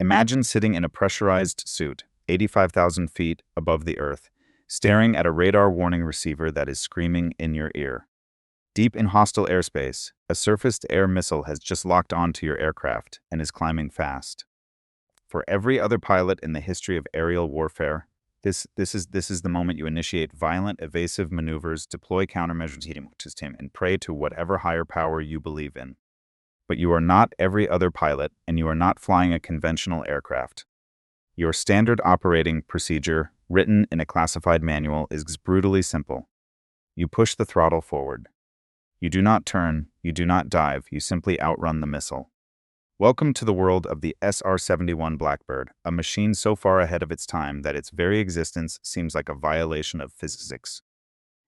Imagine sitting in a pressurized suit, 85,000 feet above the Earth, staring at a radar warning receiver that is screaming in your ear. Deep in hostile airspace, a surface-to-air missile has just locked onto your aircraft and is climbing fast. For every other pilot in the history of aerial warfare, this is the moment you initiate violent, evasive maneuvers, deploy countermeasures, and pray to whatever higher power you believe in. But you are not every other pilot, and you are not flying a conventional aircraft. Your standard operating procedure, written in a classified manual, is brutally simple. You push the throttle forward. You do not turn, you do not dive, you simply outrun the missile. Welcome to the world of the SR-71 Blackbird, a machine so far ahead of its time that its very existence seems like a violation of physics.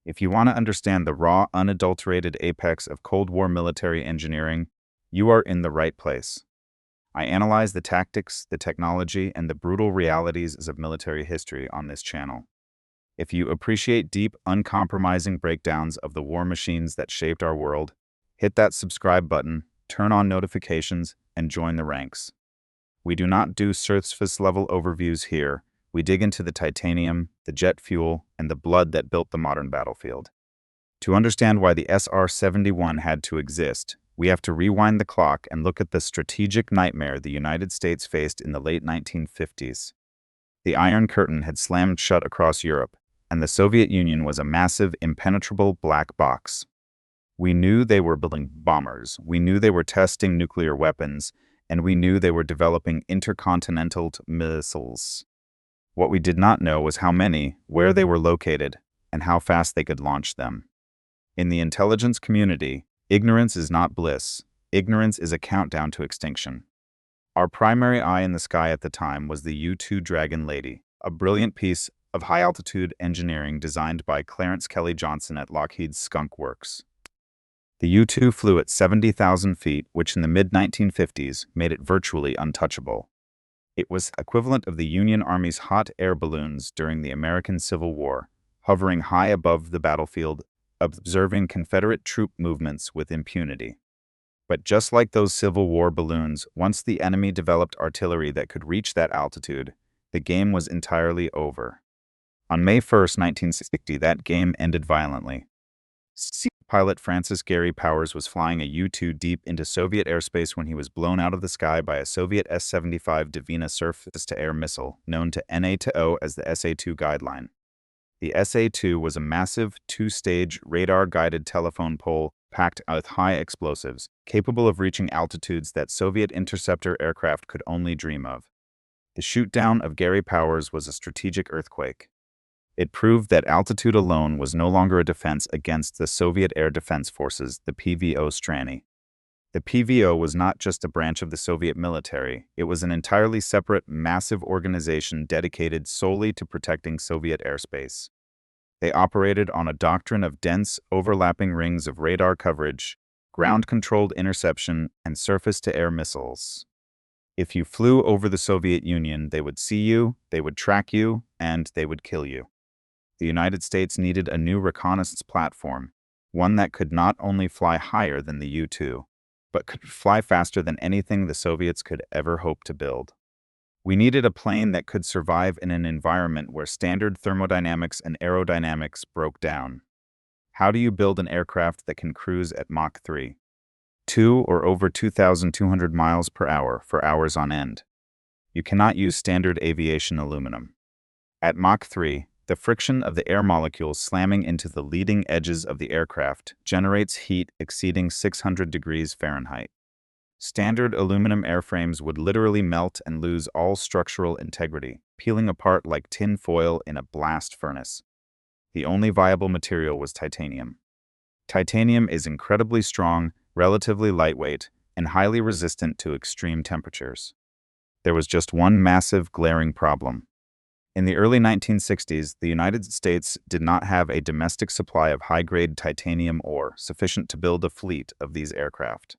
If you want to understand the raw, unadulterated apex of Cold War military engineering, you are in the right place. I analyze the tactics, the technology, and the brutal realities of military history on this channel. If you appreciate deep, uncompromising breakdowns of the war machines that shaped our world, hit that subscribe button, turn on notifications, and join the ranks. We do not do surface-level overviews here. We dig into the titanium, the jet fuel, and the blood that built the modern battlefield. To understand why the SR-71 had to exist, we have to rewind the clock and look at the strategic nightmare the United States faced in the late 1950s. The Iron Curtain had slammed shut across Europe, and the Soviet Union was a massive, impenetrable black box. We knew they were building bombers, we knew they were testing nuclear weapons, and we knew they were developing intercontinental missiles. What we did not know was how many, where they were located, and how fast they could launch them. In the intelligence community, ignorance is not bliss. Ignorance is a countdown to extinction. Our primary eye in the sky at the time was the U-2 Dragon Lady, a brilliant piece of high-altitude engineering designed by Clarence Kelly Johnson at Lockheed's Skunk Works. The U-2 flew at 70,000 feet, which in the mid-1950s made it virtually untouchable. It was equivalent of the Union Army's hot air balloons during the American Civil War, hovering high above the battlefield, observing Confederate troop movements with impunity. But just like those Civil War balloons, once the enemy developed artillery that could reach that altitude, the game was entirely over. On May 1, 1960, that game ended violently. Pilot Francis Gary Powers was flying a U-2 deep into Soviet airspace when he was blown out of the sky by a Soviet S-75 Dvina surface-to-air missile, known to NATO as the SA-2 guideline. The SA-2 was a massive, two-stage, radar-guided telephone pole packed with high explosives, capable of reaching altitudes that Soviet interceptor aircraft could only dream of. The shoot-down of Gary Powers was a strategic earthquake. It proved that altitude alone was no longer a defense against the Soviet Air Defense Forces, the PVO Strany. The PVO was not just a branch of the Soviet military, it was an entirely separate, massive organization dedicated solely to protecting Soviet airspace. They operated on a doctrine of dense, overlapping rings of radar coverage, ground-controlled interception, and surface-to-air missiles. If you flew over the Soviet Union, they would see you, they would track you, and they would kill you. The United States needed a new reconnaissance platform, one that could not only fly higher than the U-2, but could fly faster than anything the Soviets could ever hope to build. We needed a plane that could survive in an environment where standard thermodynamics and aerodynamics broke down. How do you build an aircraft that can cruise at Mach 3? 2 or over 2,200 miles per hour for hours on end. You cannot use standard aviation aluminum. At Mach 3, the friction of the air molecules slamming into the leading edges of the aircraft generates heat exceeding 600 degrees Fahrenheit. Standard aluminum airframes would literally melt and lose all structural integrity, peeling apart like tin foil in a blast furnace. The only viable material was titanium. Titanium is incredibly strong, relatively lightweight, and highly resistant to extreme temperatures. There was just one massive, glaring problem. In the early 1960s, the United States did not have a domestic supply of high-grade titanium ore sufficient to build a fleet of these aircraft.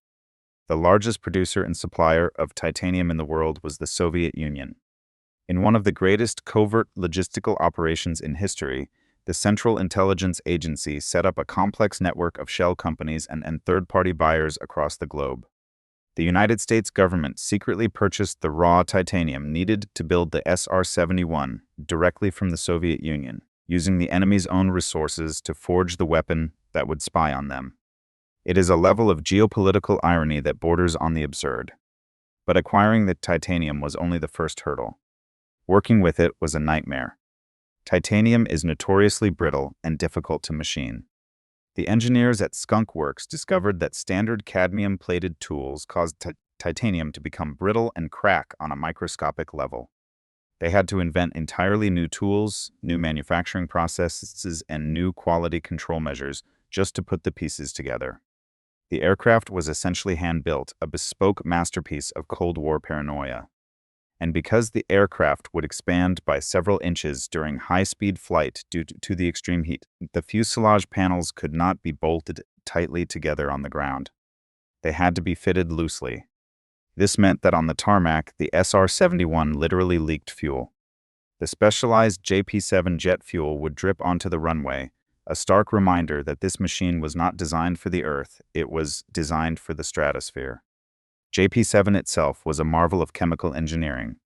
The largest producer and supplier of titanium in the world was the Soviet Union. In one of the greatest covert logistical operations in history, the Central Intelligence Agency set up a complex network of shell companies and third-party buyers across the globe. The United States government secretly purchased the raw titanium needed to build the SR-71 directly from the Soviet Union, using the enemy's own resources to forge the weapon that would spy on them. It is a level of geopolitical irony that borders on the absurd. But acquiring the titanium was only the first hurdle. Working with it was a nightmare. Titanium is notoriously brittle and difficult to machine. The engineers at Skunk Works discovered that standard cadmium-plated tools caused titanium to become brittle and crack on a microscopic level. They had to invent entirely new tools, new manufacturing processes, and new quality control measures just to put the pieces together. The aircraft was essentially hand-built, a bespoke masterpiece of Cold War paranoia. And because the aircraft would expand by several inches during high-speed flight due to the extreme heat, the fuselage panels could not be bolted tightly together on the ground. They had to be fitted loosely. This meant that on the tarmac, the SR-71 literally leaked fuel. The specialized JP-7 jet fuel would drip onto the runway, a stark reminder that this machine was not designed for the Earth, it was designed for the stratosphere. JP-7 itself was a marvel of chemical engineering.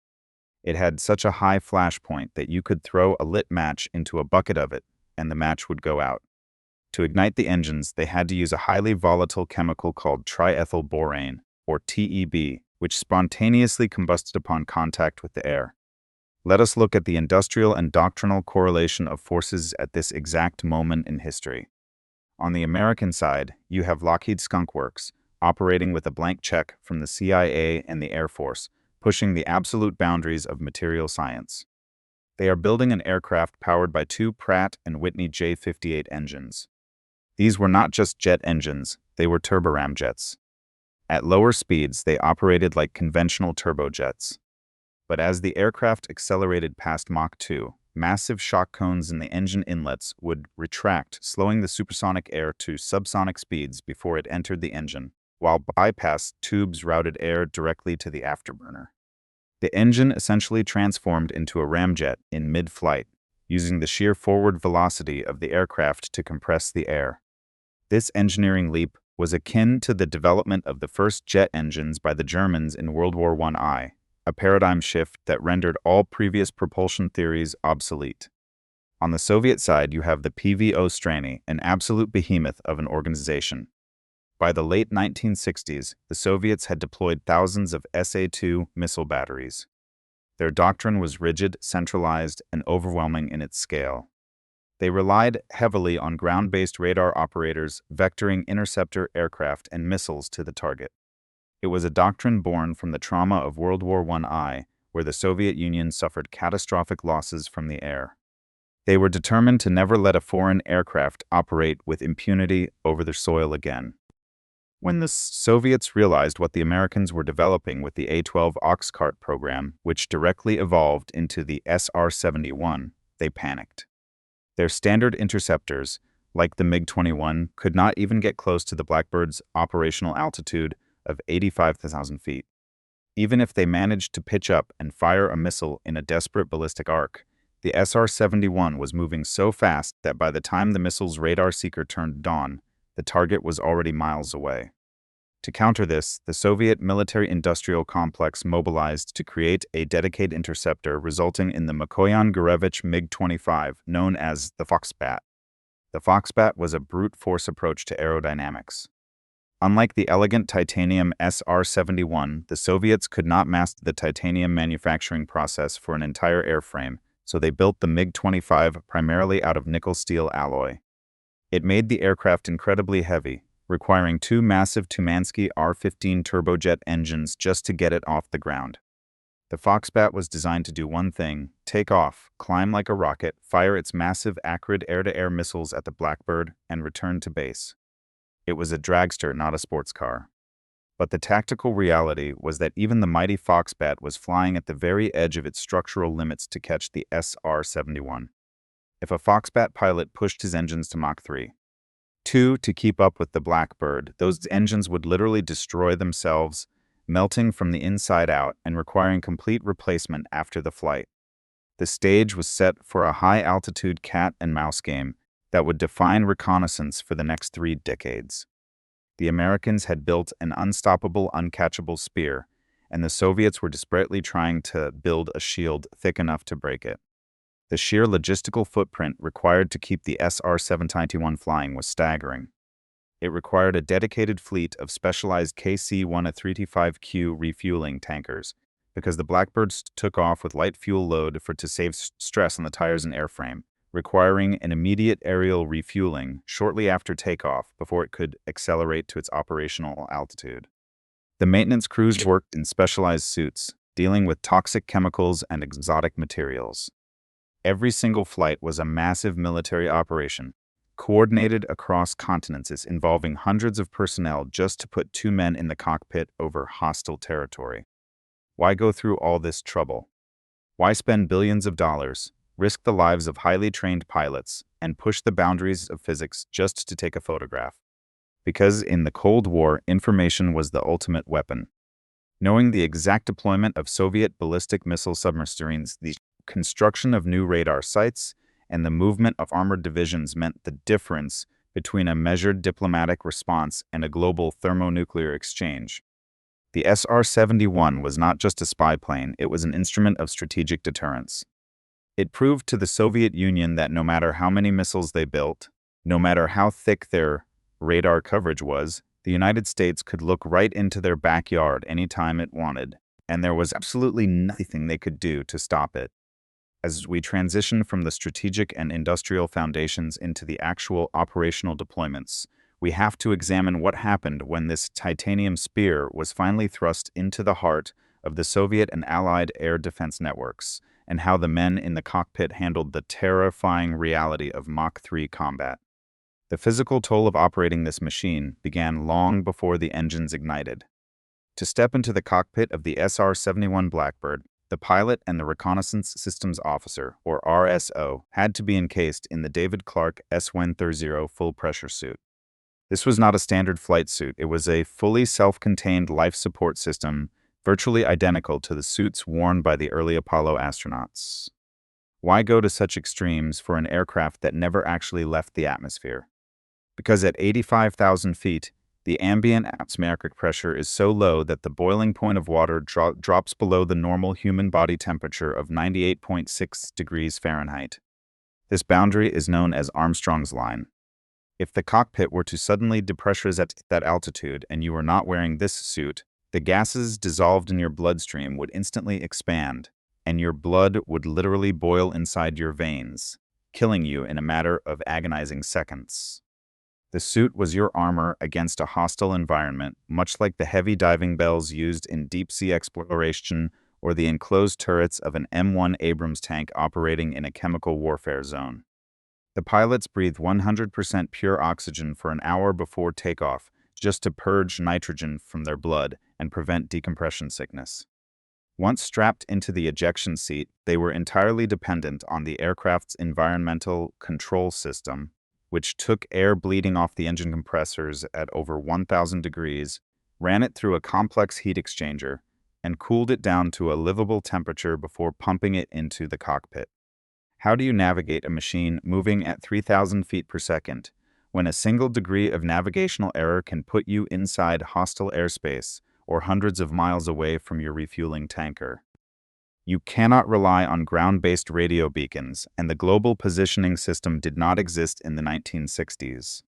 It had such a high flash point that you could throw a lit match into a bucket of it, and the match would go out. To ignite the engines, they had to use a highly volatile chemical called triethylborane, or TEB, which spontaneously combusted upon contact with the air. Let us look at the industrial and doctrinal correlation of forces at this exact moment in history. On the American side, you have Lockheed Skunk Works, operating with a blank check from the CIA and the Air Force, pushing the absolute boundaries of material science. They are building an aircraft powered by two Pratt & Whitney J58 engines. These were not just jet engines, they were turboramjets. At lower speeds, they operated like conventional turbojets. But as the aircraft accelerated past Mach 2, massive shock cones in the engine inlets would retract, slowing the supersonic air to subsonic speeds before it entered the engine, while bypass tubes routed air directly to the afterburner. The engine essentially transformed into a ramjet in mid-flight, using the sheer forward velocity of the aircraft to compress the air. This engineering leap was akin to the development of the first jet engines by the Germans in World War I, a paradigm shift that rendered all previous propulsion theories obsolete. On the Soviet side, you have the PVO Strany, an absolute behemoth of an organization. By the late 1960s, the Soviets had deployed thousands of SA-2 missile batteries. Their doctrine was rigid, centralized, and overwhelming in its scale. They relied heavily on ground-based radar operators vectoring interceptor aircraft and missiles to the target. It was a doctrine born from the trauma of World War I, where the Soviet Union suffered catastrophic losses from the air. They were determined to never let a foreign aircraft operate with impunity over their soil again. When the Soviets realized what the Americans were developing with the A-12 Oxcart program, which directly evolved into the SR-71, they panicked. Their standard interceptors, like the MiG-21, could not even get close to the Blackbird's operational altitude of 85,000 feet. Even if they managed to pitch up and fire a missile in a desperate ballistic arc, the SR-71 was moving so fast that by the time the missile's radar seeker turned on, the target was already miles away. To counter this, the Soviet military-industrial complex mobilized to create a dedicated interceptor, resulting in the Mikoyan-Gurevich MiG-25, known as the Foxbat. The Foxbat was a brute force approach to aerodynamics. Unlike the elegant titanium SR-71, the Soviets could not master the titanium manufacturing process for an entire airframe, so they built the MiG-25 primarily out of nickel-steel alloy. It made the aircraft incredibly heavy, requiring two massive Tumansky R-15 turbojet engines just to get it off the ground. The Foxbat was designed to do one thing: take off, climb like a rocket, fire its massive acrid air-to-air missiles at the Blackbird, and return to base. It was a dragster, not a sports car. But the tactical reality was that even the mighty Foxbat was flying at the very edge of its structural limits to catch the SR-71. If a Foxbat pilot pushed his engines to Mach 2 to keep up with the Blackbird, those engines would literally destroy themselves, melting from the inside out and requiring complete replacement after the flight. The stage was set for a high-altitude cat-and-mouse game that would define reconnaissance for the next 3 decades. The Americans had built an unstoppable, uncatchable spear, and the Soviets were desperately trying to build a shield thick enough to break it. The sheer logistical footprint required to keep the SR-71 flying was staggering. It required a dedicated fleet of specialized KC-135Q refueling tankers, because the Blackbirds took off with light fuel load to save stress on the tires and airframe, requiring an immediate aerial refueling shortly after takeoff before it could accelerate to its operational altitude. The maintenance crews worked in specialized suits, dealing with toxic chemicals and exotic materials. Every single flight was a massive military operation, coordinated across continents involving hundreds of personnel just to put 2 men in the cockpit over hostile territory. Why go through all this trouble? Why spend billions of dollars, risk the lives of highly trained pilots, and push the boundaries of physics just to take a photograph? Because in the Cold War, information was the ultimate weapon. Knowing the exact deployment of Soviet ballistic missile submarines, the construction of new radar sites, and the movement of armored divisions meant the difference between a measured diplomatic response and a global thermonuclear exchange. The SR-71 was not just a spy plane, it was an instrument of strategic deterrence. It proved to the Soviet Union that no matter how many missiles they built, no matter how thick their radar coverage was, the United States could look right into their backyard anytime it wanted, and there was absolutely nothing they could do to stop it. As we transition from the strategic and industrial foundations into the actual operational deployments, we have to examine what happened when this titanium spear was finally thrust into the heart of the Soviet and Allied air defense networks, and how the men in the cockpit handled the terrifying reality of Mach 3 combat. The physical toll of operating this machine began long before the engines ignited. To step into the cockpit of the SR-71 Blackbird, the pilot and the Reconnaissance Systems Officer, or RSO, had to be encased in the David Clark S-130 full-pressure suit. This was not a standard flight suit, it was a fully self-contained life support system, virtually identical to the suits worn by the early Apollo astronauts. Why go to such extremes for an aircraft that never actually left the atmosphere? Because at 85,000 feet, the ambient atmospheric pressure is so low that the boiling point of water drops below the normal human body temperature of 98.6 degrees Fahrenheit. This boundary is known as Armstrong's line. If the cockpit were to suddenly depressurize at that altitude and you were not wearing this suit, the gases dissolved in your bloodstream would instantly expand, and your blood would literally boil inside your veins, killing you in a matter of agonizing seconds. The suit was your armor against a hostile environment, much like the heavy diving bells used in deep-sea exploration or the enclosed turrets of an M1 Abrams tank operating in a chemical warfare zone. The pilots breathed 100% pure oxygen for an hour before takeoff, just to purge nitrogen from their blood and prevent decompression sickness. Once strapped into the ejection seat, they were entirely dependent on the aircraft's environmental control system, which took air bleeding off the engine compressors at over 1,000 degrees, ran it through a complex heat exchanger, and cooled it down to a livable temperature before pumping it into the cockpit. How do you navigate a machine moving at 3,000 feet per second, when a single degree of navigational error can put you inside hostile airspace or hundreds of miles away from your refueling tanker? You cannot rely on ground-based radio beacons, and the global positioning system did not exist in the 1960s.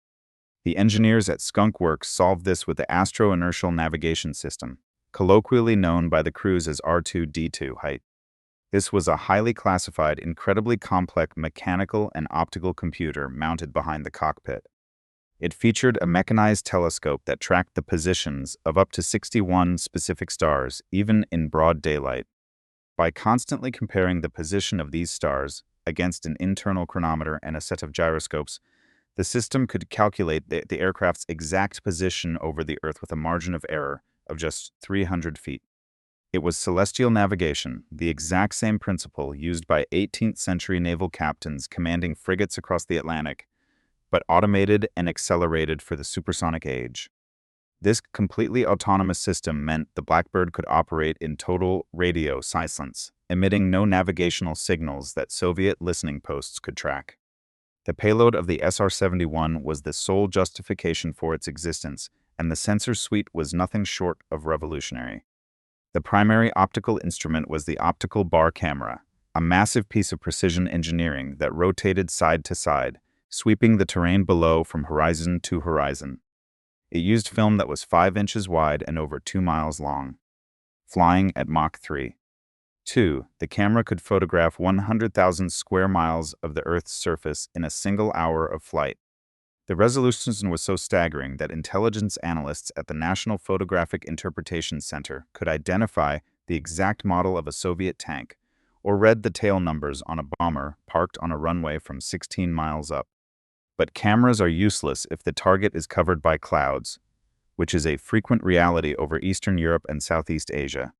The engineers at Skunk Works solved this with the Astro-Inertial Navigation System, colloquially known by the crews as R2-D2 height. This was a highly classified, incredibly complex mechanical and optical computer mounted behind the cockpit. It featured a mechanized telescope that tracked the positions of up to 61 specific stars, even in broad daylight. By constantly comparing the position of these stars against an internal chronometer and a set of gyroscopes, the system could calculate the aircraft's exact position over the Earth with a margin of error of just 300 feet. It was celestial navigation, the exact same principle used by 18th century naval captains commanding frigates across the Atlantic, but automated and accelerated for the supersonic age. This completely autonomous system meant the Blackbird could operate in total radio silence, emitting no navigational signals that Soviet listening posts could track. The payload of the SR-71 was the sole justification for its existence, and the sensor suite was nothing short of revolutionary. The primary optical instrument was the optical bar camera, a massive piece of precision engineering that rotated side to side, sweeping the terrain below from horizon to horizon. It used film that was 5 inches wide and over 2 miles long. Flying at Mach 3. 2. The camera could photograph 100,000 square miles of the Earth's surface in a single hour of flight. The resolution was so staggering that intelligence analysts at the National Photographic Interpretation Center could identify the exact model of a Soviet tank or read the tail numbers on a bomber parked on a runway from 16 miles up. But cameras are useless if the target is covered by clouds, which is a frequent reality over Eastern Europe and Southeast Asia.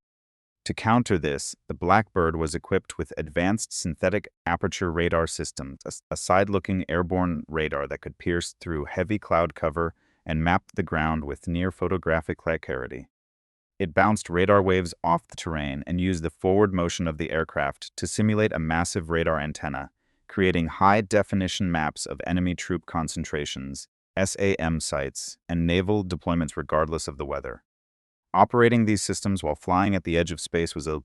To counter this, the Blackbird was equipped with advanced synthetic aperture radar systems, a side-looking airborne radar that could pierce through heavy cloud cover and map the ground with near photographic clarity. It bounced radar waves off the terrain and used the forward motion of the aircraft to simulate a massive radar antenna, creating high-definition maps of enemy troop concentrations, SAM sites, and naval deployments regardless of the weather. Operating these systems while flying at the edge of space was a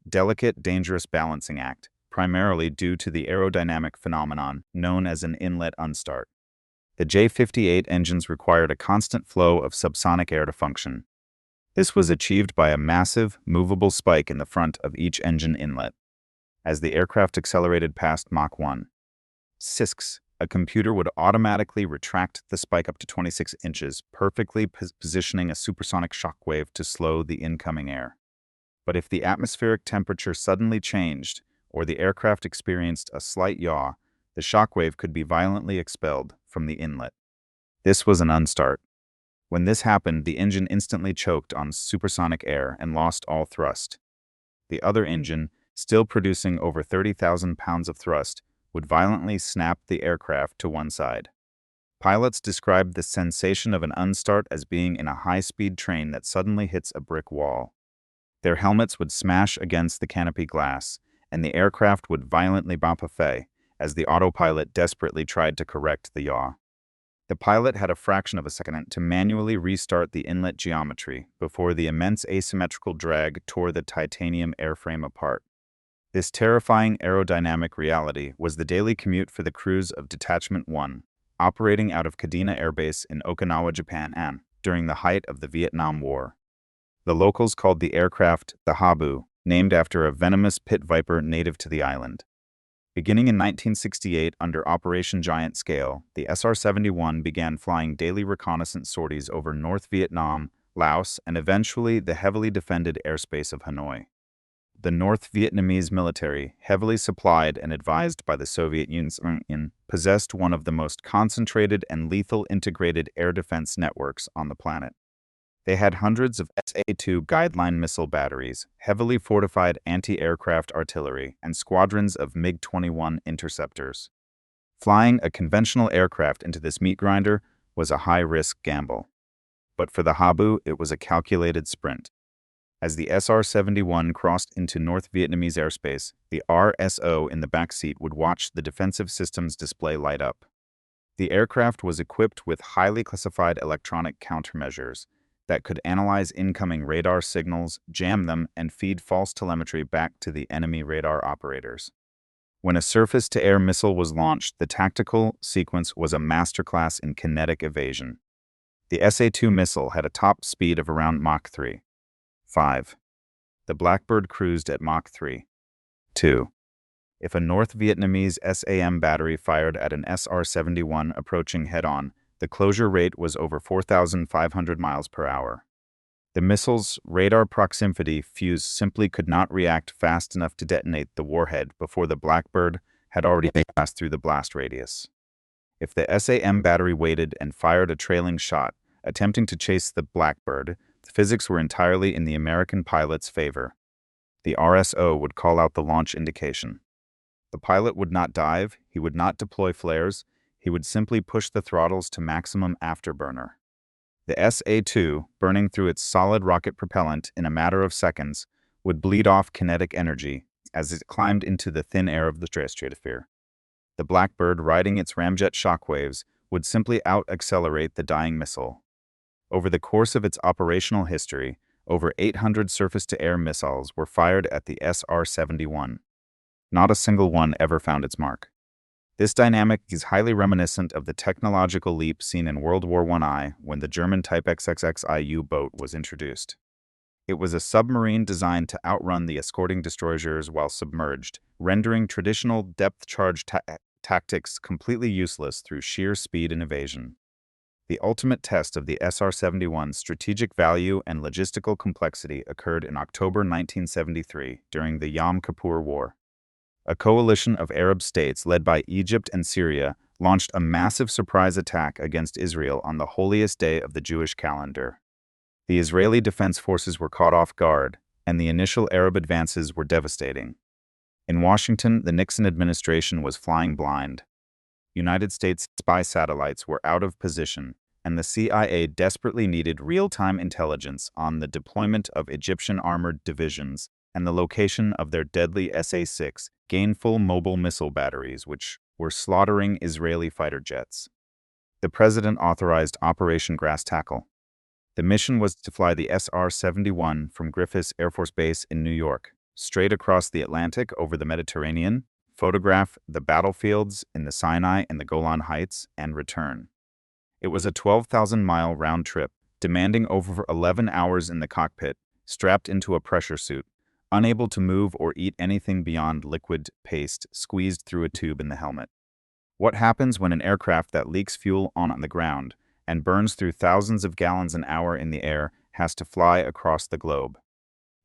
delicate, dangerous balancing act, primarily due to the aerodynamic phenomenon known as an inlet unstart. The J-58 engines required a constant flow of subsonic air to function. This was achieved by a massive, movable spike in the front of each engine inlet. As the aircraft accelerated past Mach 1, SISCs, a computer would automatically retract the spike up to 26 inches, perfectly positioning a supersonic shockwave to slow the incoming air. But if the atmospheric temperature suddenly changed, or the aircraft experienced a slight yaw, the shockwave could be violently expelled from the inlet. This was an unstart. When this happened, the engine instantly choked on supersonic air and lost all thrust. The other engine, still producing over 30,000 pounds of thrust, would violently snap the aircraft to one side. Pilots described the sensation of an unstart as being in a high-speed train that suddenly hits a brick wall. Their helmets would smash against the canopy glass, and the aircraft would violently bamboozle as the autopilot desperately tried to correct the yaw. The pilot had a fraction of a second to manually restart the inlet geometry before the immense asymmetrical drag tore the titanium airframe apart. This terrifying aerodynamic reality was the daily commute for the crews of Detachment 1, operating out of Kadena Air Base in Okinawa, Japan, during the height of the Vietnam War. The locals called the aircraft the Habu, named after a venomous pit viper native to the island. Beginning in 1968 under Operation Giant Scale, the SR-71 began flying daily reconnaissance sorties over North Vietnam, Laos, and eventually the heavily defended airspace of Hanoi. The North Vietnamese military, heavily supplied and advised by the Soviet Union, possessed one of the most concentrated and lethal integrated air defense networks on the planet. They had hundreds of SA-2 guideline missile batteries, heavily fortified anti-aircraft artillery, and squadrons of MiG-21 interceptors. Flying a conventional aircraft into this meat grinder was a high-risk gamble. But for the Habu, it was a calculated sprint. As the SR-71 crossed into North Vietnamese airspace, the RSO in the backseat would watch the defensive systems display light up. The aircraft was equipped with highly classified electronic countermeasures that could analyze incoming radar signals, jam them, and feed false telemetry back to the enemy radar operators. When a surface-to-air missile was launched, the tactical sequence was a masterclass in kinetic evasion. The SA-2 missile had a top speed of around Mach 3. 5. The Blackbird cruised at Mach 3. 2. If a North Vietnamese SAM battery fired at an SR-71 approaching head-on, the closure rate was over 4,500 miles per hour. The missile's radar proximity fuse simply could not react fast enough to detonate the warhead before the Blackbird had already passed through the blast radius. If the SAM battery waited and fired a trailing shot, attempting to chase the Blackbird, the physics were entirely in the American pilot's favor. The RSO would call out the launch indication. The pilot would not dive, he would not deploy flares, he would simply push the throttles to maximum afterburner. The SA-2, burning through its solid rocket propellant in a matter of seconds, would bleed off kinetic energy as it climbed into the thin air of the stratosphere. The Blackbird, riding its ramjet shockwaves, would simply out-accelerate the dying missile. Over the course of its operational history, over 800 surface-to-air missiles were fired at the SR-71. Not a single one ever found its mark. This dynamic is highly reminiscent of the technological leap seen in World War I when the German Type XXXI U-boat was introduced. It was a submarine designed to outrun the escorting destroyers while submerged, rendering traditional depth-charge tactics completely useless through sheer speed and evasion. The ultimate test of the SR-71's strategic value and logistical complexity occurred in October 1973 during the Yom Kippur War. A coalition of Arab states led by Egypt and Syria launched a massive surprise attack against Israel on the holiest day of the Jewish calendar. The Israeli Defense Forces were caught off guard, and the initial Arab advances were devastating. In Washington, the Nixon administration was flying blind. United States spy satellites were out of position, and the CIA desperately needed real-time intelligence on the deployment of Egyptian armored divisions and the location of their deadly SA-6 gainful mobile missile batteries, which were slaughtering Israeli fighter jets. The president authorized Operation Grass Tackle. The mission was to fly the SR-71 from Griffiths Air Force Base in New York, straight across the Atlantic over the Mediterranean, photograph the battlefields in the Sinai and the Golan Heights, and return. It was a 12,000-mile round trip, demanding over 11 hours in the cockpit, strapped into a pressure suit, unable to move or eat anything beyond liquid paste squeezed through a tube in the helmet. What happens when an aircraft that leaks fuel on the ground and burns through thousands of gallons an hour in the air has to fly across the globe?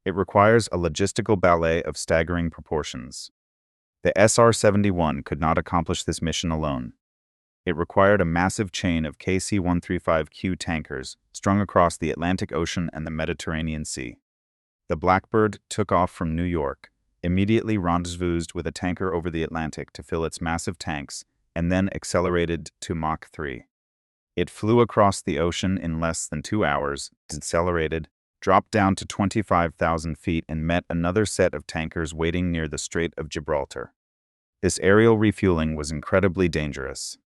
It requires a logistical ballet of staggering proportions. The SR-71 could not accomplish this mission alone. It required a massive chain of KC-135Q tankers strung across the Atlantic Ocean and the Mediterranean Sea. The Blackbird took off from New York, immediately rendezvoused with a tanker over the Atlantic to fill its massive tanks, and then accelerated to Mach 3. It flew across the ocean in less than 2 hours, decelerated, dropped down to 25,000 feet, and met another set of tankers waiting near the Strait of Gibraltar. This aerial refueling was incredibly dangerous.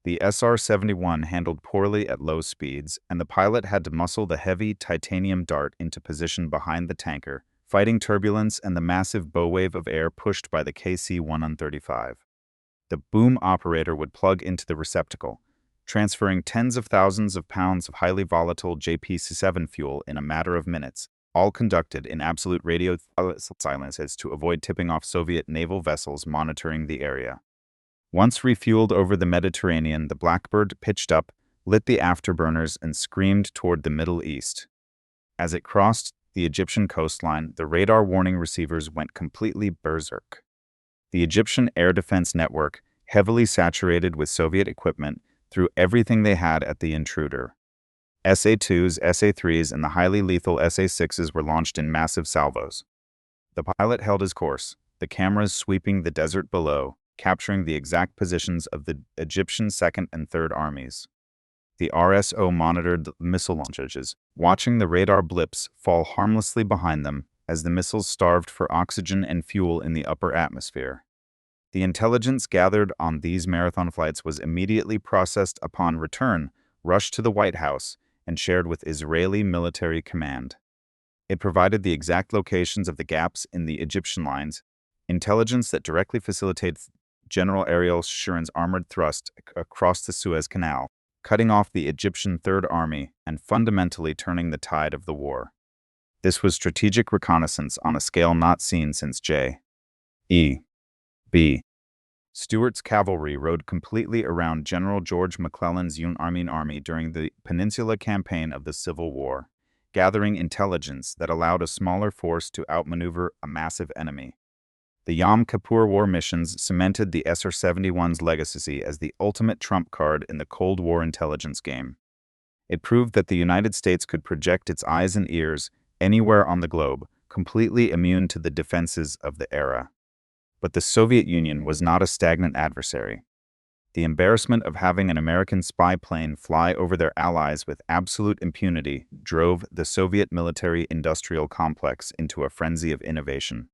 The SR-71 handled poorly at low speeds, and the pilot had to muscle the heavy titanium dart into position behind the tanker, fighting turbulence and the massive bow wave of air pushed by the KC-135. The boom operator would plug into the receptacle, transferring tens of thousands of pounds of highly volatile JP-7 fuel in a matter of minutes, all conducted in absolute radio silence as to avoid tipping off Soviet naval vessels monitoring the area. Once refueled over the Mediterranean, the Blackbird pitched up, lit the afterburners, and screamed toward the Middle East. As it crossed the Egyptian coastline, the radar warning receivers went completely berserk. The Egyptian air defense network, heavily saturated with Soviet equipment, threw everything they had at the intruder. SA-2s, SA-3s, and the highly lethal SA-6s were launched in massive salvos. The pilot held his course, the cameras sweeping the desert below, capturing the exact positions of the Egyptian 2nd and 3rd Armies. The RSO monitored the missile launches, watching the radar blips fall harmlessly behind them as the missiles starved for oxygen and fuel in the upper atmosphere. The intelligence gathered on these marathon flights was immediately processed upon return, rushed to the White House, and shared with Israeli military command. It provided the exact locations of the gaps in the Egyptian lines, intelligence that directly facilitates General Ariel Sharon's armored thrust across the Suez Canal, cutting off the Egyptian Third Army and fundamentally turning the tide of the war. This was strategic reconnaissance on a scale not seen since J.E.B. Stuart's cavalry rode completely around General George McClellan's Union Army during the Peninsula Campaign of the Civil War, gathering intelligence that allowed a smaller force to outmaneuver a massive enemy. The Yom Kippur War missions cemented the SR-71's legacy as the ultimate trump card in the Cold War intelligence game. It proved that the United States could project its eyes and ears anywhere on the globe, completely immune to the defenses of the era. But the Soviet Union was not a stagnant adversary. The embarrassment of having an American spy plane fly over their allies with absolute impunity drove the Soviet military-industrial complex into a frenzy of innovation.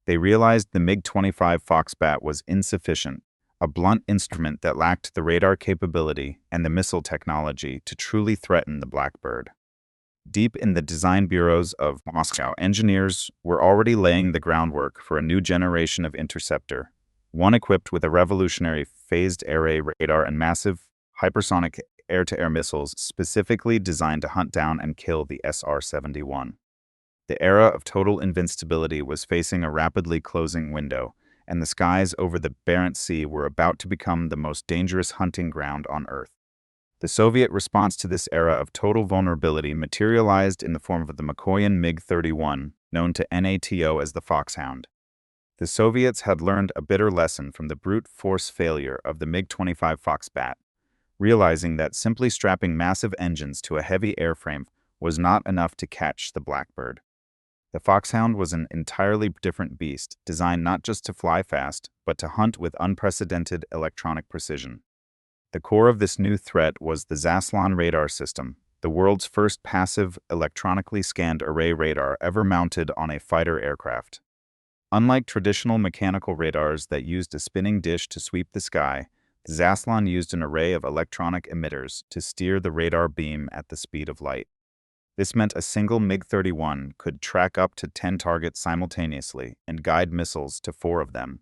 They realized the MiG-25 Foxbat was insufficient, a blunt instrument that lacked the radar capability and the missile technology to truly threaten the Blackbird. Deep in the design bureaus of Moscow, engineers were already laying the groundwork for a new generation of interceptor, one equipped with a revolutionary phased array radar and massive hypersonic air-to-air missiles specifically designed to hunt down and kill the SR-71. The era of total invincibility was facing a rapidly closing window, and the skies over the Barents Sea were about to become the most dangerous hunting ground on Earth. The Soviet response to this era of total vulnerability materialized in the form of the Mikoyan MiG-31, known to NATO as the Foxhound. The Soviets had learned a bitter lesson from the brute force failure of the MiG-25 Foxbat, realizing that simply strapping massive engines to a heavy airframe was not enough to catch the Blackbird. The Foxhound was an entirely different beast, designed not just to fly fast, but to hunt with unprecedented electronic precision. The core of this new threat was the Zaslan radar system, the world's first passive, electronically scanned array radar ever mounted on a fighter aircraft. Unlike traditional mechanical radars that used a spinning dish to sweep the sky, the Zaslan used an array of electronic emitters to steer the radar beam at the speed of light. This meant a single MiG-31 could track up to 10 targets simultaneously and guide missiles to 4 of them,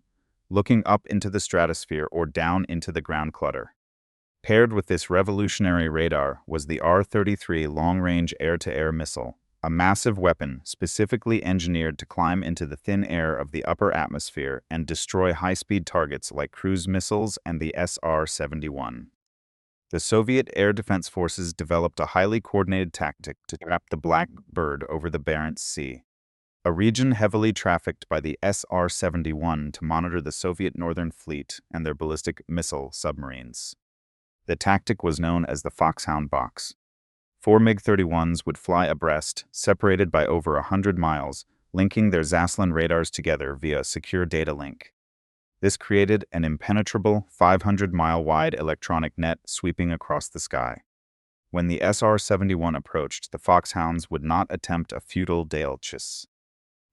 looking up into the stratosphere or down into the ground clutter. Paired with this revolutionary radar was the R-33 long-range air-to-air missile, a massive weapon specifically engineered to climb into the thin air of the upper atmosphere and destroy high-speed targets like cruise missiles and the SR-71. The Soviet Air Defense Forces developed a highly coordinated tactic to trap the Blackbird over the Barents Sea, a region heavily trafficked by the SR-71 to monitor the Soviet Northern Fleet and their ballistic missile submarines. The tactic was known as the Foxhound Box. 4 MiG-31s would fly abreast, separated by over 100 miles, linking their Zaslan radars together via a secure data link. This created an impenetrable 500-mile-wide electronic net sweeping across the sky. When the SR-71 approached, the Foxhounds would not attempt a futile dale chase.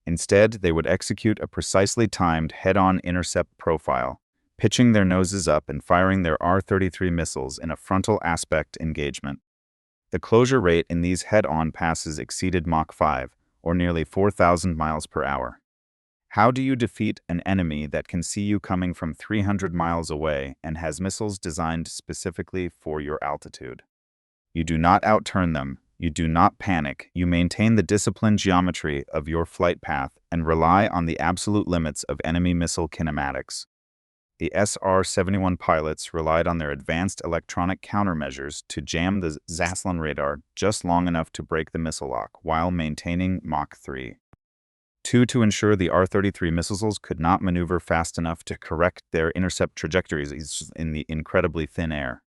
Instead, they would execute a precisely timed head-on intercept profile, pitching their noses up and firing their R-33 missiles in a frontal aspect engagement. The closure rate in these head-on passes exceeded Mach 5, or nearly 4,000 miles per hour. How do you defeat an enemy that can see you coming from 300 miles away and has missiles designed specifically for your altitude? You do not outturn them, you do not panic, you maintain the disciplined geometry of your flight path and rely on the absolute limits of enemy missile kinematics. The SR-71 pilots relied on their advanced electronic countermeasures to jam the Zaslan radar just long enough to break the missile lock while maintaining Mach 3. 2. To ensure the R-33 missiles could not maneuver fast enough to correct their intercept trajectories in the incredibly thin air.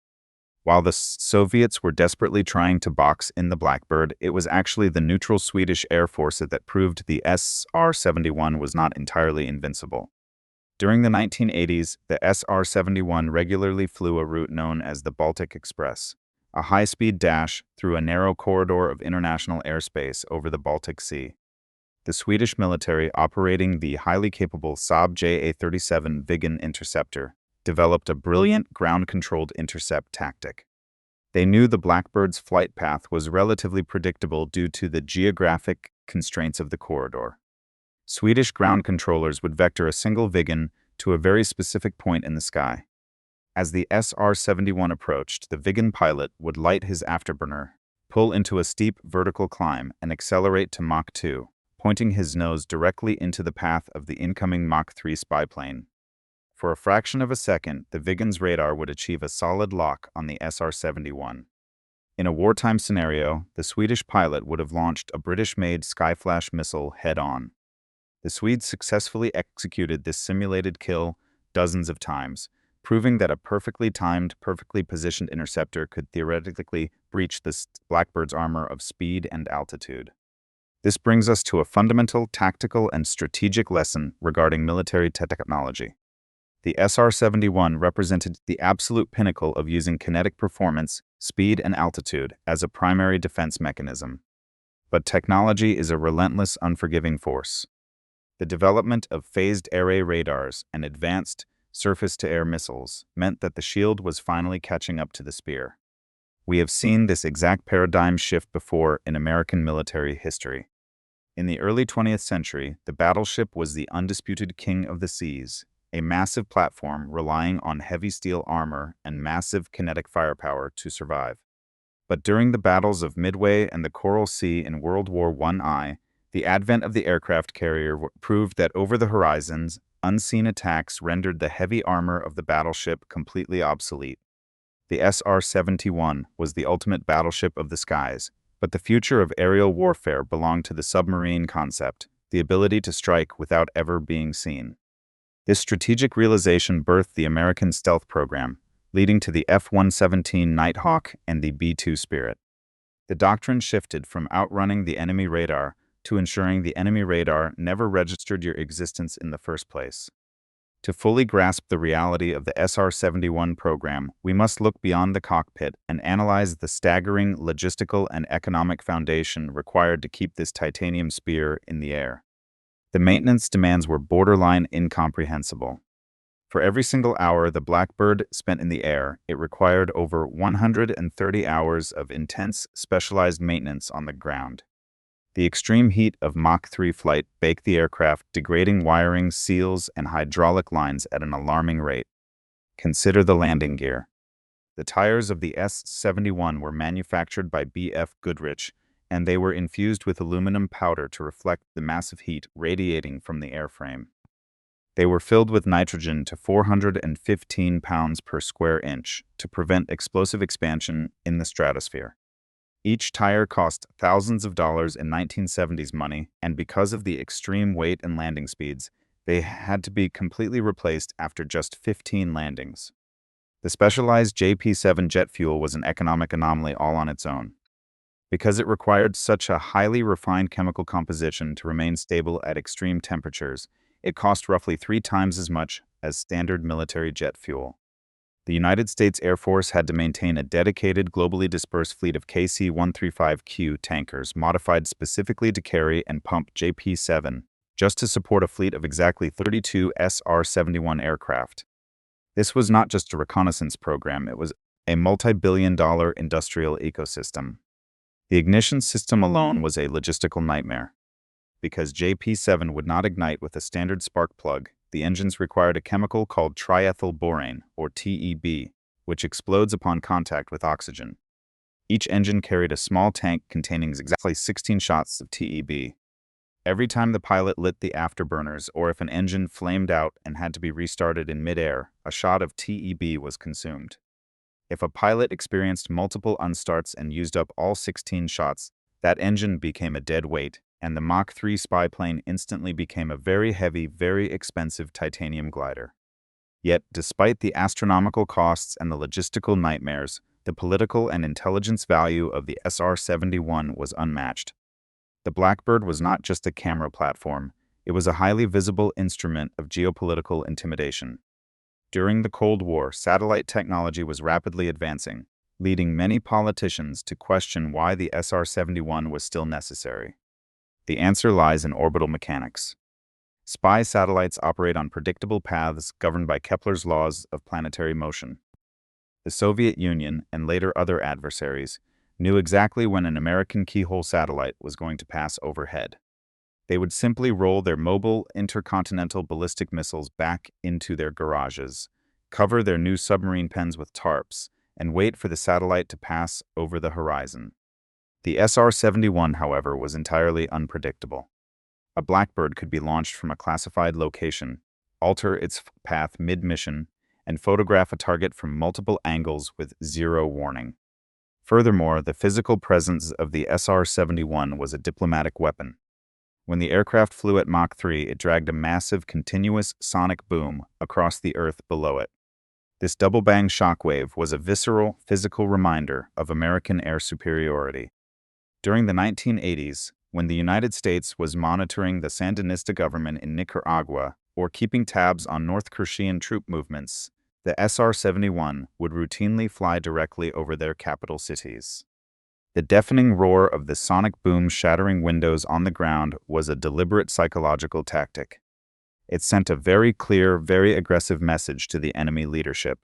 While the Soviets were desperately trying to box in the Blackbird, it was actually the neutral Swedish Air Force that proved the SR-71 was not entirely invincible. During the 1980s, the SR-71 regularly flew a route known as the Baltic Express, a high-speed dash through a narrow corridor of international airspace over the Baltic Sea. The Swedish military, operating the highly capable Saab JA-37 Viggen interceptor, developed a brilliant ground-controlled intercept tactic. They knew the Blackbird's flight path was relatively predictable due to the geographic constraints of the corridor. Swedish ground controllers would vector a single Viggen to a very specific point in the sky. As the SR-71 approached, the Viggen pilot would light his afterburner, pull into a steep vertical climb, and accelerate to Mach 2, pointing his nose directly into the path of the incoming Mach 3 spy plane. For a fraction of a second, the Viggen's radar would achieve a solid lock on the SR-71. In a wartime scenario, the Swedish pilot would have launched a British-made Skyflash missile head-on. The Swedes successfully executed this simulated kill dozens of times, proving that a perfectly timed, perfectly positioned interceptor could theoretically breach the Blackbird's armor of speed and altitude. This brings us to a fundamental tactical and strategic lesson regarding military technology. The SR-71 represented the absolute pinnacle of using kinetic performance, speed, and altitude as a primary defense mechanism. But technology is a relentless, unforgiving force. The development of phased array radars and advanced surface-to-air missiles, meant that the shield was finally catching up to the spear. We have seen this exact paradigm shift before in American military history. In the early 20th century, the battleship was the undisputed king of the seas, a massive platform relying on heavy steel armor and massive kinetic firepower to survive. But during the battles of Midway and the Coral Sea in World War I, the advent of the aircraft carrier proved that over the horizons, unseen attacks rendered the heavy armor of the battleship completely obsolete. The SR-71 was the ultimate battleship of the skies, but the future of aerial warfare belonged to the submarine concept, the ability to strike without ever being seen. This strategic realization birthed the American stealth program, leading to the F-117 Nighthawk and the B-2 Spirit. The doctrine shifted from outrunning the enemy radar to ensuring the enemy radar never registered your existence in the first place. To fully grasp the reality of the SR-71 program, we must look beyond the cockpit and analyze the staggering logistical and economic foundation required to keep this titanium spear in the air. The maintenance demands were borderline incomprehensible. For every single hour the Blackbird spent in the air, it required over 130 hours of intense, specialized maintenance on the ground. The extreme heat of Mach 3 flight baked the aircraft, degrading wiring, seals, and hydraulic lines at an alarming rate. Consider the landing gear. The tires of the S-71 were manufactured by B.F. Goodrich, and they were infused with aluminum powder to reflect the massive heat radiating from the airframe. They were filled with nitrogen to 415 pounds per square inch to prevent explosive expansion in the stratosphere. Each tire cost thousands of dollars in 1970s money, and because of the extreme weight and landing speeds, they had to be completely replaced after just 15 landings. The specialized JP-7 jet fuel was an economic anomaly all on its own. Because it required such a highly refined chemical composition to remain stable at extreme temperatures, it cost roughly 3 times as much as standard military jet fuel. The United States Air Force had to maintain a dedicated, globally dispersed fleet of KC-135Q tankers modified specifically to carry and pump JP-7, just to support a fleet of exactly 32 SR-71 aircraft. This was not just a reconnaissance program, it was a multi-billion-dollar industrial ecosystem. The ignition system alone was a logistical nightmare. Because JP-7 would not ignite with a standard spark plug, the engines required a chemical called triethylborane, or TEB, which explodes upon contact with oxygen. Each engine carried a small tank containing exactly 16 shots of TEB. Every time the pilot lit the afterburners, or if an engine flamed out and had to be restarted in midair, a shot of TEB was consumed. If a pilot experienced multiple unstarts and used up all 16 shots, that engine became a dead weight, and the Mach 3 spy plane instantly became a very heavy, very expensive titanium glider. Yet, despite the astronomical costs and the logistical nightmares, the political and intelligence value of the SR-71 was unmatched. The Blackbird was not just a camera platform, it was a highly visible instrument of geopolitical intimidation. During the Cold War, satellite technology was rapidly advancing, leading many politicians to question why the SR-71 was still necessary. The answer lies in orbital mechanics. Spy satellites operate on predictable paths governed by Kepler's laws of planetary motion. The Soviet Union, and later other adversaries, knew exactly when an American keyhole satellite was going to pass overhead. They would simply roll their mobile intercontinental ballistic missiles back into their garages, cover their new submarine pens with tarps, and wait for the satellite to pass over the horizon. The SR-71, however, was entirely unpredictable. A Blackbird could be launched from a classified location, alter its path mid-mission, and photograph a target from multiple angles with zero warning. Furthermore, the physical presence of the SR-71 was a diplomatic weapon. When the aircraft flew at Mach 3, it dragged a massive, continuous sonic boom across the Earth below it. This double-bang shockwave was a visceral, physical reminder of American air superiority. During the 1980s, when the United States was monitoring the Sandinista government in Nicaragua or keeping tabs on North Korean troop movements, the SR-71 would routinely fly directly over their capital cities. The deafening roar of the sonic boom shattering windows on the ground was a deliberate psychological tactic. It sent a very clear, very aggressive message to the enemy leadership.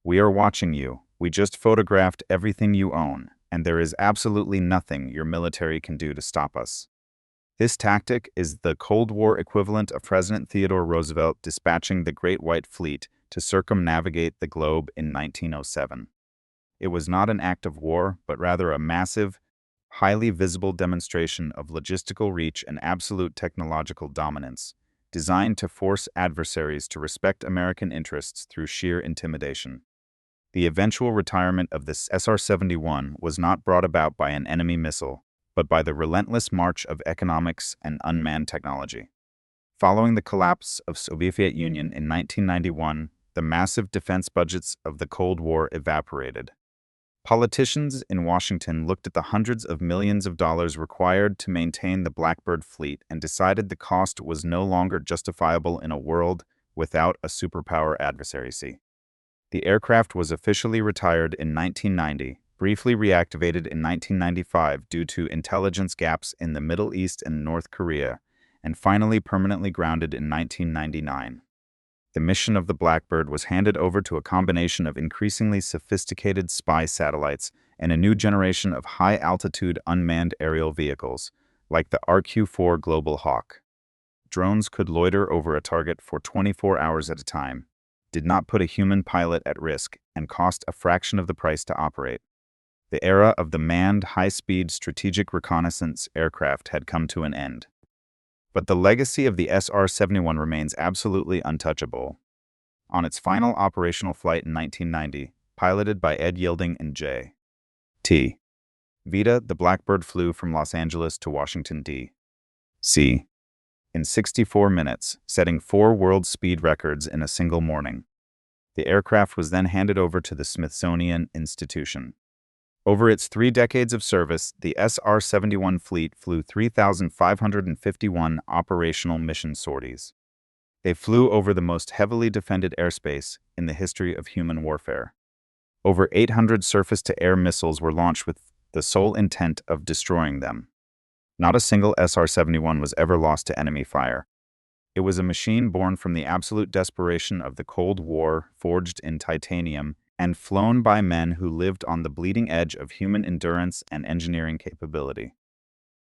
We are watching you. We just photographed everything you own, and there is absolutely nothing your military can do to stop us. This tactic is the Cold War equivalent of President Theodore Roosevelt dispatching the Great White Fleet to circumnavigate the globe in 1907. It was not an act of war, but rather a massive, highly visible demonstration of logistical reach and absolute technological dominance, designed to force adversaries to respect American interests through sheer intimidation. The eventual retirement of this SR-71 was not brought about by an enemy missile, but by the relentless march of economics and unmanned technology. Following the collapse of Soviet Union in 1991, the massive defense budgets of the Cold War evaporated. Politicians in Washington looked at the hundreds of millions of dollars required to maintain the Blackbird fleet and decided the cost was no longer justifiable in a world without a superpower adversary. The aircraft was officially retired in 1990, briefly reactivated in 1995 due to intelligence gaps in the Middle East and North Korea, and finally permanently grounded in 1999. The mission of the Blackbird was handed over to a combination of increasingly sophisticated spy satellites and a new generation of high-altitude unmanned aerial vehicles, like the RQ-4 Global Hawk. Drones could loiter over a target for 24 hours at a time, did not put a human pilot at risk, and cost a fraction of the price to operate. The era of the manned, high-speed strategic reconnaissance aircraft had come to an end. But the legacy of the SR-71 remains absolutely untouchable. On its final operational flight in 1990, piloted by Ed Yielding and J.T. Vita, the Blackbird flew from Los Angeles to Washington, D.C. in 64 minutes, setting 4 world speed records in a single morning. The aircraft was then handed over to the Smithsonian Institution. Over its 3 decades of service, the SR-71 fleet flew 3,551 operational mission sorties. They flew over the most heavily defended airspace in the history of human warfare. Over 800 surface-to-air missiles were launched with the sole intent of destroying them. Not a single SR-71 was ever lost to enemy fire. It was a machine born from the absolute desperation of the Cold War, forged in titanium, and flown by men who lived on the bleeding edge of human endurance and engineering capability.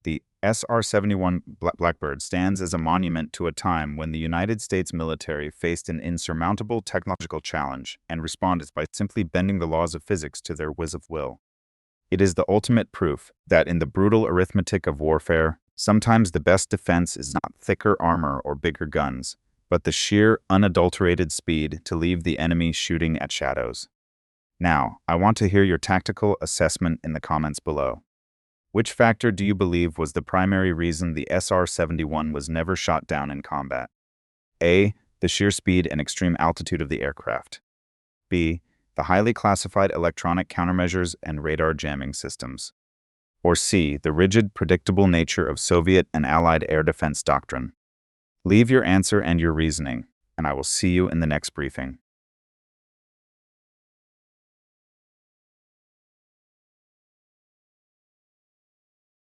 The SR-71 Blackbird stands as a monument to a time when the United States military faced an insurmountable technological challenge and responded by simply bending the laws of physics to their whiz of will. It is the ultimate proof that in the brutal arithmetic of warfare, sometimes the best defense is not thicker armor or bigger guns, but the sheer, unadulterated speed to leave the enemy shooting at shadows. Now, I want to hear your tactical assessment in the comments below. Which factor do you believe was the primary reason the SR-71 was never shot down in combat? A. The sheer speed and extreme altitude of the aircraft. B. The highly classified electronic countermeasures and radar jamming systems. Or C. The rigid, predictable nature of Soviet and Allied air defense doctrine. Leave your answer and your reasoning, and I will see you in the next briefing.